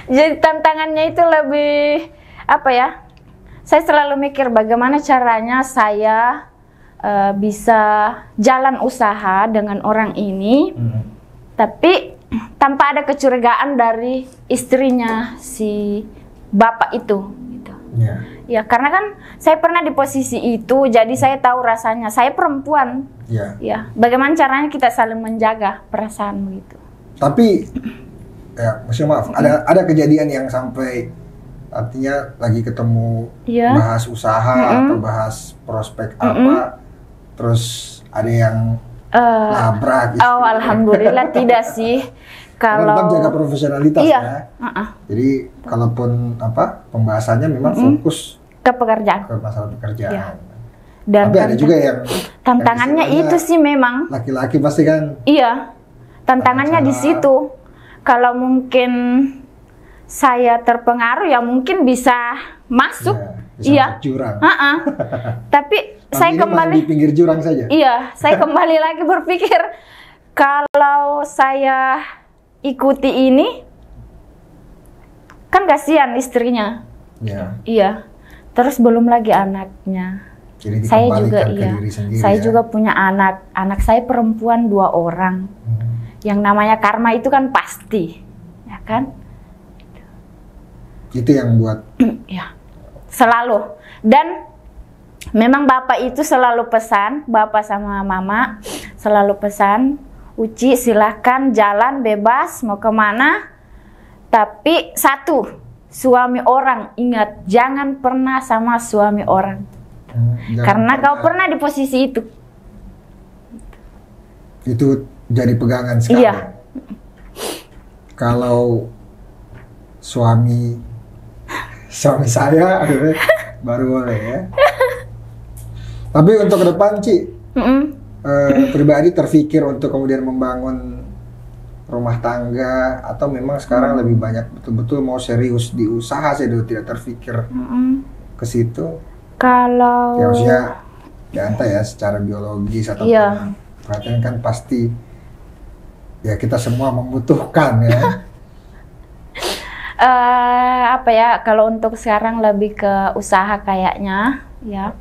Jadi tantangannya itu lebih apa ya? Saya selalu mikir bagaimana caranya saya bisa jalan usaha dengan orang ini, tapi tanpa ada kecurigaan dari istrinya si bapak itu. Gitu. Ya, karena kan saya pernah di posisi itu, jadi saya tahu rasanya. Saya perempuan. Ya, bagaimana caranya kita saling menjaga perasaan begitu. Tapi, ya, maksudnya maaf, ada kejadian yang sampai artinya lagi ketemu bahas usaha atau bahas prospek apa, terus ada yang labrak. Oh, alhamdulillah tidak sih. Kalau tetap jaga profesionalitas ya. Jadi kalaupun pembahasannya memang fokus ke pekerjaan, ke masalah pekerjaan. Dan tapi ada juga yang tantangannya itu sih memang laki-laki pasti kan. Iya, tantangannya di situ. Kalau mungkin saya terpengaruh ya mungkin bisa masuk. Bisa jurang. Tapi saya kembali di pinggir jurang saja. Iya, saya kembali lagi berpikir kalau saya ikuti ini kan kasihan istrinya. Iya. Terus belum lagi anaknya. Jadi saya juga saya juga ya? punya anak saya perempuan 2 orang. Yang namanya karma itu kan pasti, ya kan? Itu yang buat. Ya, selalu. Dan memang bapak itu selalu pesan, bapak sama mama selalu pesan, Uci silahkan jalan bebas mau kemana, tapi satu, suami orang ingat jangan pernah sama suami orang, karena kau pernah di posisi itu. Itu jadi pegangan sekali. Iya. Kalau suami saya baru boleh ya. Tapi untuk ke depan Ci, pribadi terfikir untuk kemudian membangun rumah tangga atau memang sekarang lebih banyak betul-betul mau serius di usaha, saya dulu tidak terfikir ke situ. Kalau ya maksudnya ya entah ya secara biologis atau perhatian kan pasti ya kita semua membutuhkan ya. Apa ya, kalau untuk sekarang lebih ke usaha kayaknya ya.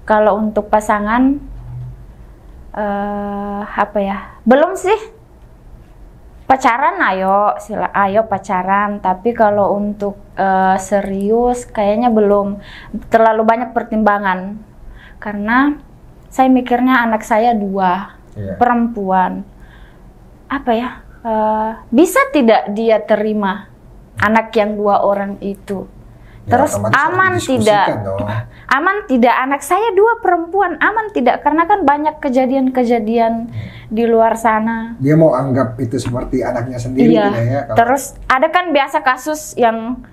Kalau untuk pasangan apa ya, belum sih. Pacaran ayo pacaran, tapi kalau untuk serius kayaknya belum, terlalu banyak pertimbangan. Karena saya mikirnya anak saya 2 perempuan. Apa ya, bisa tidak dia terima anak yang 2 orang itu? Terus otomatis harus aman didiskusikan tidak? dong. Aman tidak? Anak saya 2 perempuan, aman tidak? Karena kan banyak kejadian-kejadian di luar sana. Dia mau anggap itu seperti anaknya sendiri Iya. tidak ya? Kalau- Terus ada kan biasa kasus yang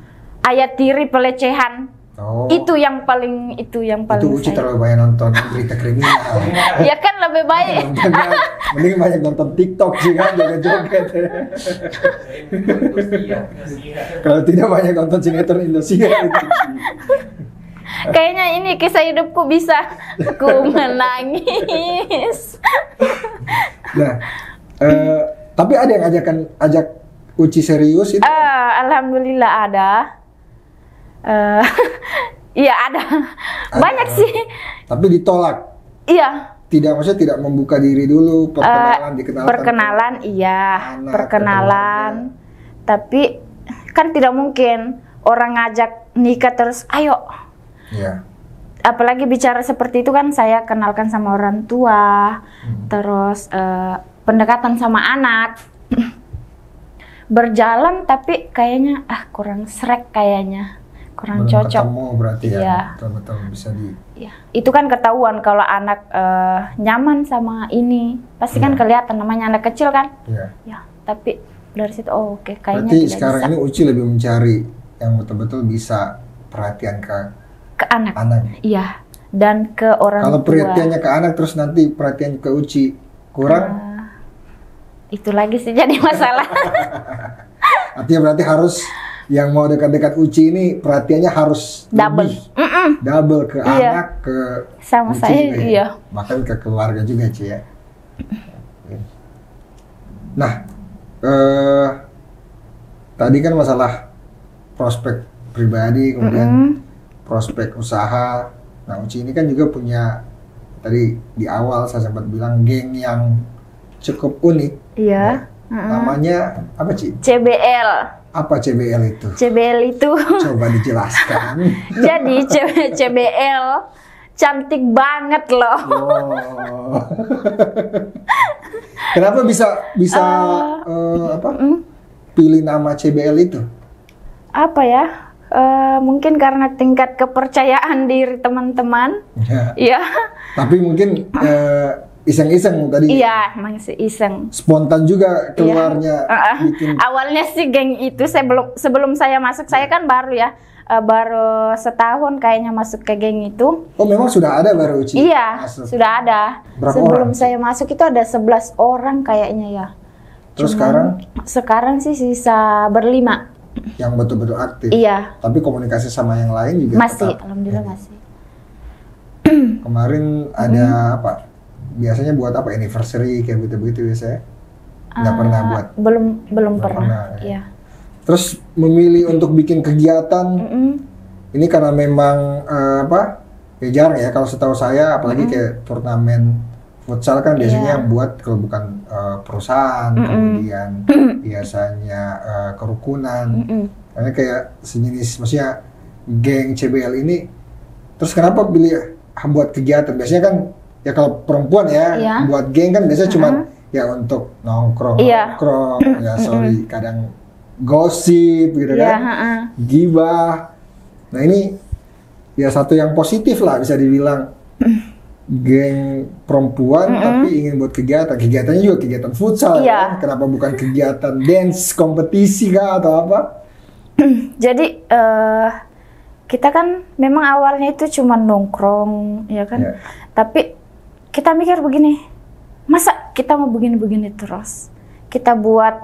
ayat tiri pelecehan. Oh, Itu yang paling itu Uci saya. terlalu banyak nonton berita kriminal. Ya kan lebih baik. Nontonnya, mending banyak nonton TikTok sih kan, joget-joget. Kalau tidak banyak nonton sinetron Indosiar itu. Kayaknya ini kisah hidupku bisa aku menangis. Nah, tapi ada yang ajak Uci serius itu? Alhamdulillah ada. Iya ada. Banyak Ada. sih. Tapi ditolak. Iya. Tidak, maksudnya tidak membuka diri dulu, dikenalkan. Perkenalan iya, anak, perkenalan. Tapi kan tidak mungkin orang ngajak nikah terus ayo. Iya. Apalagi bicara seperti itu kan saya kenalkan sama orang tua, terus pendekatan sama anak. Berjalan tapi kayaknya kurang srek kayaknya. Kurang Belum cocok. ketemu berarti Iya. ya, betul-betul bisa di. Ya, itu kan ketahuan kalau anak nyaman sama ini, pasti kan kelihatan namanya anak kecil kan. Iya. Ya, tapi dari situ oke, kayaknya Berarti tidak sekarang bisa. ini Uci lebih mencari yang betul-betul bisa perhatian ke Ke anak. anak. Iya, dan ke orang Kalau tua. perhatiannya ke anak terus nanti perhatian ke Uci kurang, Itu lagi sih jadi masalah. artinya berarti harus yang mau dekat-dekat Uci ini perhatiannya harus Double. lebih. Double ke Iya. anak, ke Sama Uci saya, juga ya. iya. Bahkan ke keluarga juga Ci ya. Nah, tadi kan masalah prospek pribadi, kemudian prospek usaha. Nah, Uci ini kan juga punya, tadi di awal saya sempat bilang geng yang cukup unik. Iya. Namanya apa Ci? CBL. Apa CBL itu? CBL itu Coba dijelaskan. jadi CBL cantik banget loh. Oh. Kenapa bisa apa? Pilih nama CBL itu? Apa ya? Mungkin karena tingkat kepercayaan diri teman-teman. Ya. Iya. Tapi mungkin iseng-iseng tadi. Iya, masih iseng. Spontan juga keluarnya bikin. Awalnya sih geng itu saya sebelum saya masuk, saya kan baru ya, baru setahun kayaknya masuk ke geng itu. Oh, memang sudah ada baru Uci? Iya, masuk. sudah ada. Berapa Sebelum orang? saya masuk itu ada 11 orang kayaknya ya. Terus Sekarang sih sisa berlima. yang betul-betul aktif. Iya, Tapi komunikasi sama yang lain juga masih, tetap. alhamdulillah masih. Kemarin ada apa? Biasanya buat apa? Anniversary kayak begitu-begitu biasanya? Nggak pernah buat? Belum Belum pernah. pernah, ya. Iya. Terus memilih untuk bikin kegiatan ini karena memang apa? Ya jarang ya kalau setahu saya, apalagi kayak turnamen futsal kan biasanya yang buat kalau bukan perusahaan, kemudian biasanya kerukunan. Karena kayak sejenis, maksudnya geng CBL ini. Terus kenapa pilih buat kegiatan? Biasanya kan ya kalau perempuan ya buat geng kan biasanya cuma ya untuk nongkrong, ya sorry kadang gosip gitu kan, gibah. Nah ini ya satu yang positif lah bisa dibilang, geng perempuan tapi ingin buat kegiatan. Kegiatannya juga kegiatan futsal kan? Kenapa bukan kegiatan dance kompetisi kah atau apa? Jadi kita kan memang awalnya itu cuma nongkrong ya kan, tapi kita mikir begini, masa kita mau begini-begini terus? Kita buat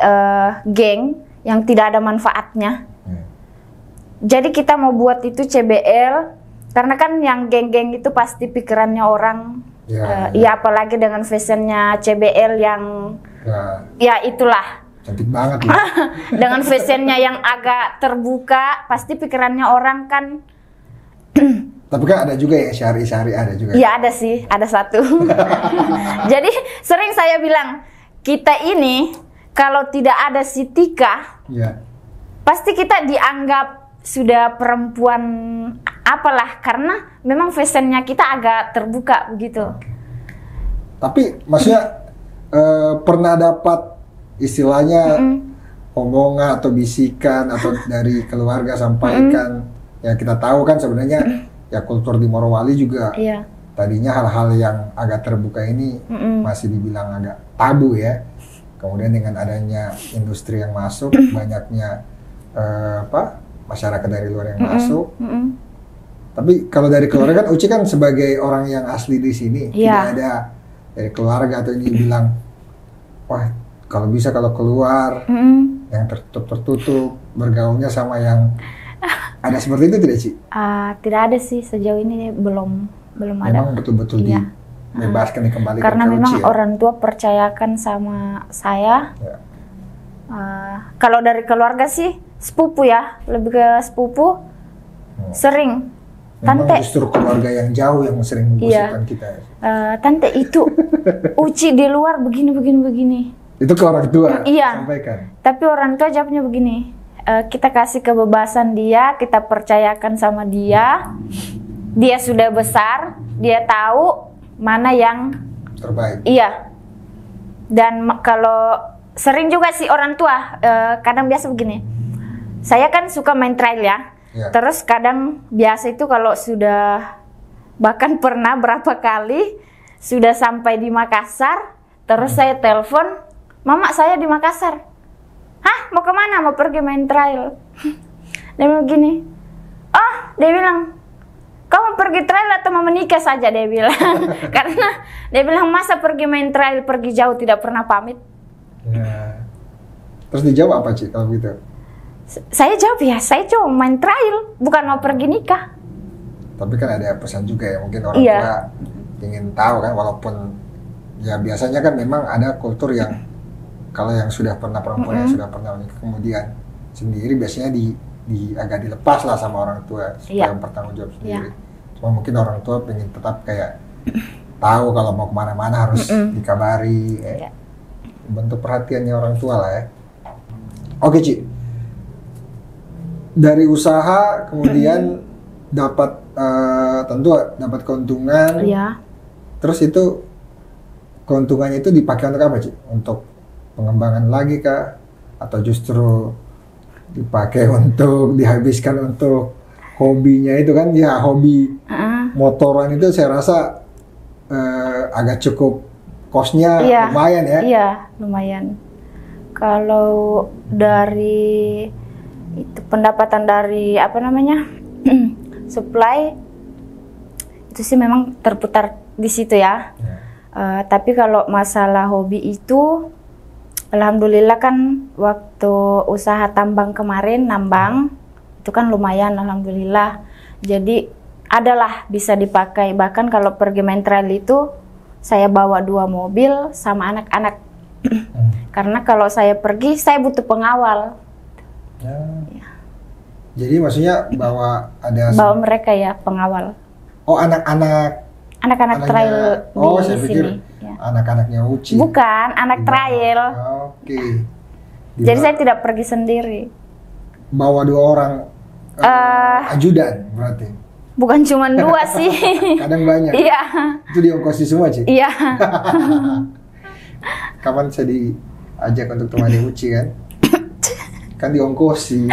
geng yang tidak ada manfaatnya. Jadi kita mau buat itu CBL, karena kan yang geng-geng itu pasti pikirannya orang, ya apalagi dengan fashionnya CBL yang, ya itulah. Cantik banget lah. Dengan fashionnya yang agak terbuka, pasti pikirannya orang kan. Tapi kan ada juga ya syari-syari, ada juga. Iya ada sih, ada satu. Jadi sering saya bilang, kita ini kalau tidak ada si Tika, pasti kita dianggap sudah perempuan apalah, karena memang fashionnya kita agak terbuka begitu. Tapi maksudnya pernah dapat istilahnya omongan atau bisikan atau dari keluarga sampaikan ya kita tahu kan sebenarnya ya kultur di Morowali juga Iya. tadinya hal-hal yang agak terbuka ini masih dibilang agak tabu ya. Kemudian dengan adanya industri yang masuk, banyaknya masyarakat dari luar yang masuk. Tapi kalau dari keluarga kan Uci kan sebagai orang yang asli di sini, tidak ada dari keluarga atau ini bilang, wah kalau bisa kalau keluar yang tertutup, bergaulnya sama yang ada seperti itu tidak Ci? Tidak ada sih sejauh ini belum ada. Memang betul-betul dibebaskan dikembalikan karena ke memang Uci, ya? orang tua percayakan sama saya. Ya. Kalau dari keluarga sih sepupu ya, lebih ke sepupu sering. Memang Tante, justru keluarga yang jauh yang sering menggosipkan kita. Tante itu Uci di luar begini. Itu ke orang tua Iya. sampaikan. Tapi orang tua jawabnya begini, kita kasih kebebasan dia, kita percayakan sama dia. Dia sudah besar, dia tahu mana yang Terbaik. iya. Dan kalau sering juga sih orang tua, kadang biasa begini. Saya kan suka main trail ya. Ya. Terus kadang biasa itu kalau sudah, bahkan pernah berapa kali sudah sampai di Makassar, terus saya telepon, mama saya di Makassar. Hah, mau kemana? Mau pergi main trail. Dia bilang gini, oh, dia bilang, kamu pergi trail atau mau menikah saja, dia bilang. Karena dia bilang, masa pergi main trail, pergi jauh tidak pernah pamit. Ya. Terus dijawab apa Ci kalau gitu? Saya jawab ya, saya cuma main trail, bukan mau pergi nikah. Tapi kan ada pesan juga ya, mungkin orang Iya. tua ingin tahu kan, walaupun ya biasanya kan memang ada kultur yang kalau yang sudah pernah perempuan yang sudah pernah menikah kemudian sendiri biasanya agak dilepas lah sama orang tua supaya bertanggung jawab sendiri. Cuma mungkin orang tua pengen tetap kayak tahu kalau mau kemana-mana harus dikabari. Bentuk perhatiannya orang tua lah ya. Oke Ci. Dari usaha kemudian dapat tentu dapat keuntungan. Iya. Terus itu keuntungannya itu dipakai untuk apa Ci? Untuk pengembangan lagi kah? Atau justru dipakai untuk dihabiskan untuk hobinya itu kan ya, hobi motoran itu saya rasa agak cukup kosnya lumayan ya. Iya, lumayan. Kalau dari itu pendapatan dari supply itu sih memang terputar di situ ya. Tapi kalau masalah hobi itu, alhamdulillah kan waktu usaha tambang kemarin nambang itu kan lumayan alhamdulillah. Jadi adalah bisa dipakai, bahkan kalau pergi main trail itu saya bawa 2 mobil sama anak-anak. Karena kalau saya pergi saya butuh pengawal. Jadi maksudnya bawa mereka ya pengawal. Oh, anak-anak trail di saya pikir sini. Ya. Anak-anaknya Uci. Bukan, anak trail. Oke. Jadi saya tidak pergi sendiri. Bawa 2 orang ajudan berarti. Bukan cuma 2 sih. Kadang banyak. Iya. Itu diongkosi semua Ci? Iya. Kapan saya diajak untuk temani Uci kan? Kan diongkosi.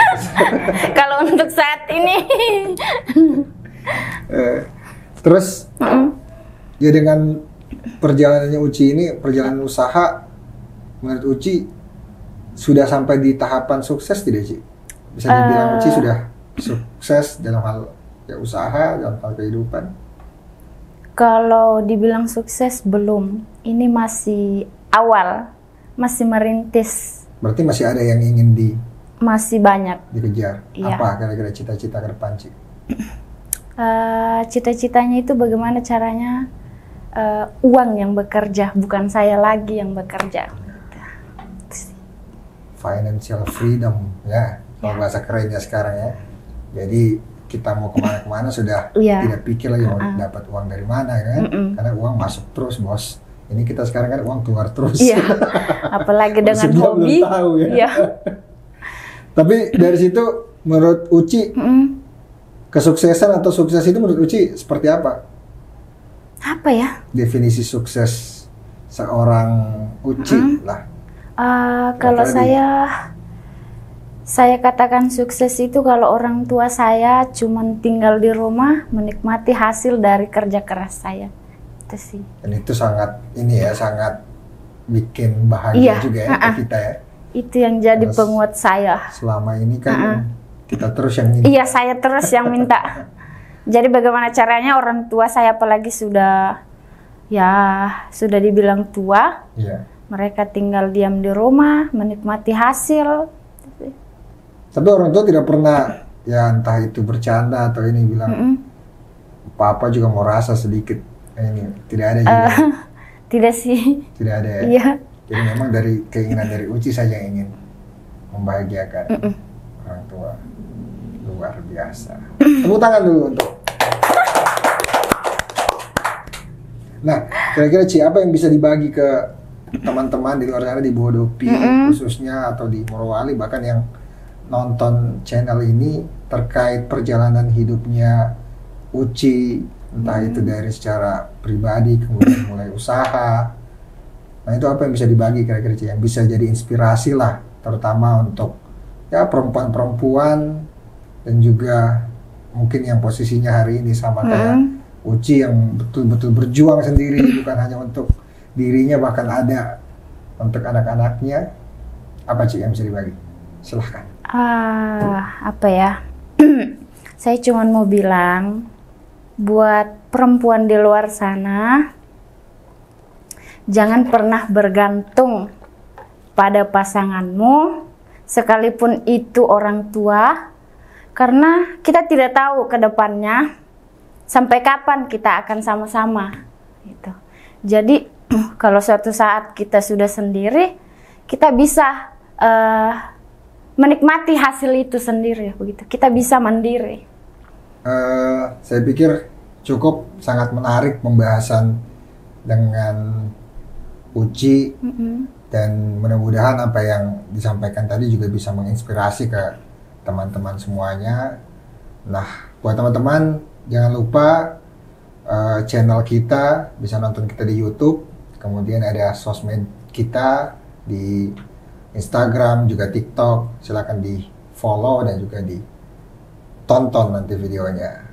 Kalau untuk saat ini. Terus ya dengan perjalanannya Uci ini, perjalanan usaha menurut Uci sudah sampai di tahapan sukses tidak Ci? Bisa dibilang Uci sudah sukses dalam hal ya usaha, dalam hal kehidupan? Kalau dibilang sukses belum. Ini masih awal, masih merintis. Berarti masih ada yang ingin masih banyak dikejar. Iya. Apa kira-kira cita-cita ke depan Ci? Cita-citanya itu bagaimana caranya uang yang bekerja, bukan saya lagi yang bekerja. Financial freedom ya, kalau bahasa kerennya sekarang ya. Jadi kita mau kemana-kemana sudah tidak pikir lagi mau dapat uang dari mana kan, karena uang masuk terus bos. Ini kita sekarang kan uang keluar terus. Iya. Apalagi dengan hobi. Belum tahu ya. Iya. Tapi dari situ menurut Uci kesuksesan atau sukses itu menurut Uci seperti apa? Apa ya? Definisi sukses seorang Uci lah. Kalau saya Saya katakan sukses itu kalau orang tua saya cuman tinggal di rumah menikmati hasil dari kerja keras saya. Itu sih. Dan itu sangat ini ya, sangat bikin bahagia juga ya ke kita ya. Itu yang jadi Terus, penguat saya. Selama ini kan kita terus yang minta. Iya, saya terus yang minta. Jadi bagaimana caranya orang tua saya apalagi sudah dibilang tua. Iya. Mereka tinggal diam di rumah menikmati hasil. Tapi orang tua tidak pernah ya entah itu bercanda atau ini bilang papa juga mau rasa sedikit ini, tidak ada juga. Tidak sih. Tidak ada ya. Iya. Jadi memang dari keinginan dari Uci saja yang ingin membahagiakan orang tua. Luar biasa. Tepuk tangan dulu untuk. Nah, kira-kira Ci, apa yang bisa dibagi ke teman-teman di luar sana di Bodopi khususnya atau di Morowali bahkan yang nonton channel ini terkait perjalanan hidupnya Uci, entah itu dari secara pribadi kemudian mulai usaha. Nah, itu apa yang bisa dibagi kira-kira Ci, yang bisa jadi inspirasi lah terutama untuk ya perempuan-perempuan dan juga mungkin yang posisinya hari ini sama kayak Uci yang betul-betul berjuang sendiri bukan hanya untuk dirinya bahkan ada untuk anak-anaknya. Apa Ci yang bisa dibagi? Silahkan. Apa ya? Saya cuma mau bilang buat perempuan di luar sana, jangan pernah bergantung pada pasanganmu, sekalipun itu orang tua, karena kita tidak tahu ke depannya sampai kapan kita akan sama-sama. Gitu. Jadi kalau suatu saat kita sudah sendiri, kita bisa menikmati hasil itu sendiri, begitu. Kita bisa mandiri. Saya pikir cukup sangat menarik pembahasan dengan Uci dan mudah-mudahan apa yang disampaikan tadi juga bisa menginspirasi ke teman-teman semuanya. Nah, buat teman-teman jangan lupa channel kita, bisa nonton kita di YouTube, kemudian ada sosmed kita di Instagram, juga TikTok, silakan di follow dan juga ditonton nanti videonya.